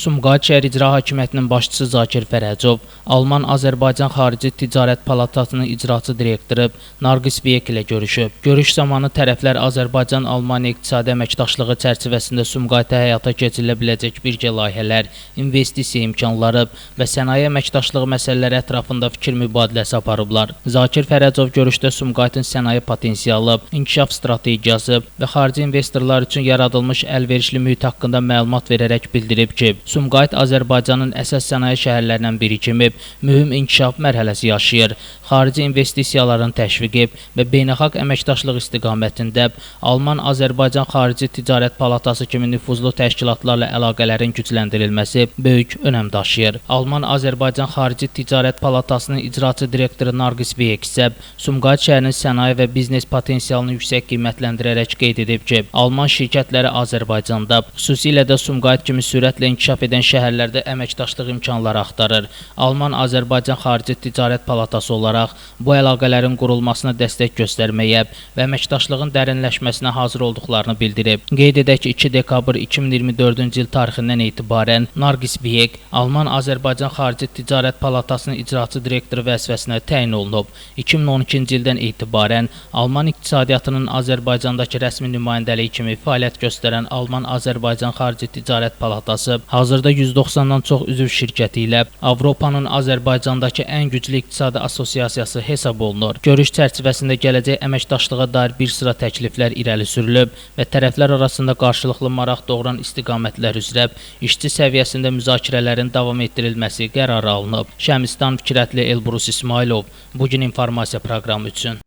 Sumqayıt şəhər İcra Hakimiyyətinin başçısı Zakir Fərəcov, Alman-Azərbaycan Xarici Ticarət Palatasının icraçı direktoru Nargis Biyek ilə görüşüb. Görüş zamanı tərəflər Azərbaycan-Almaniya iqtisadi əməkdaşlığı çərçivəsində Sumqayıta həyata keçirilə biləcək birgə layihələr, investisiya imkanları və sənaye əməkdaşlığı məsələləri ətrafında fikir mübadiləsi aparıblar. Zakir Fərəcov görüşdə Sumqayıtın sənaye potensialı, inkişaf strategiyası və xarici investorlar üçün yaradılmış əlverişli mühit haqqında məlumat verərək bildirib ki, Sumqayıt Azərbaycanın əsas sənaye şəhərlərindən biri kimi mühüm inkişaf mərhələsi yaşayır. Xarici investisiyaların təşviqi və beynəlxalq əməkdaşlıq istiqamətində Alman-Azərbaycan Xarici Ticarət Palatası kimi nüfuzlu təşkilatlarla əlaqələrin gücləndirilməsi böyük önəm daşıyır. Alman-Azərbaycan Xarici Ticarət Palatasının icraçı direktoru Nargis Biyek isə Sumqayıt şəhərinin sənaye və biznes potensialını yüksək qiymətləndirərək qeyd edib ki, Alman şirkətləri Azərbaycanda, xüsusilə də Sumqayıt kimi sürətlə inkişaf edən şəhərlərdə əməkdaşlıq imkanları axtarır. Alman-Azərbaycan Xarici Ticarət Palatası olaraq bu əlaqələrin qurulmasına dəstək göstərməyə və əməkdaşlığın dərinləşməsinə hazır olduqlarını bildirib. Qeyd edək ki, 2 dekabr 2024-cü il tarixindən etibarən Nargis Biyek Alman-Azərbaycan Xarici Ticarət Palatasının icraçı direktoru vəzifəsinə təyin olunub. 2012-ci ildən etibarən Alman iqtisadiyyatının Azərbaycandakı rəsmi nümayəndəliyi kimi fəaliyyət göstərən Alman-Azərbaycan Xarici Ticarət Palatası hazırda 190-dan çox üzv şirkəti ilə Avropanın Azərbaycandakı ən güclü iqtisadi assosiasiyası hesab olunur. Görüş çərçivəsində gələcək əməkdaşlığa dair bir sıra təkliflər irəli sürülüb və tərəflər arasında qarşılıqlı maraq doğuran istiqamətlər üzrə işçi səviyyəsində müzakirələrin davam etdirilməsi qərarı alınıb. Şəmistan Fikrətli Elbrus İsmailov, Bugün informasiya proqramı üçün.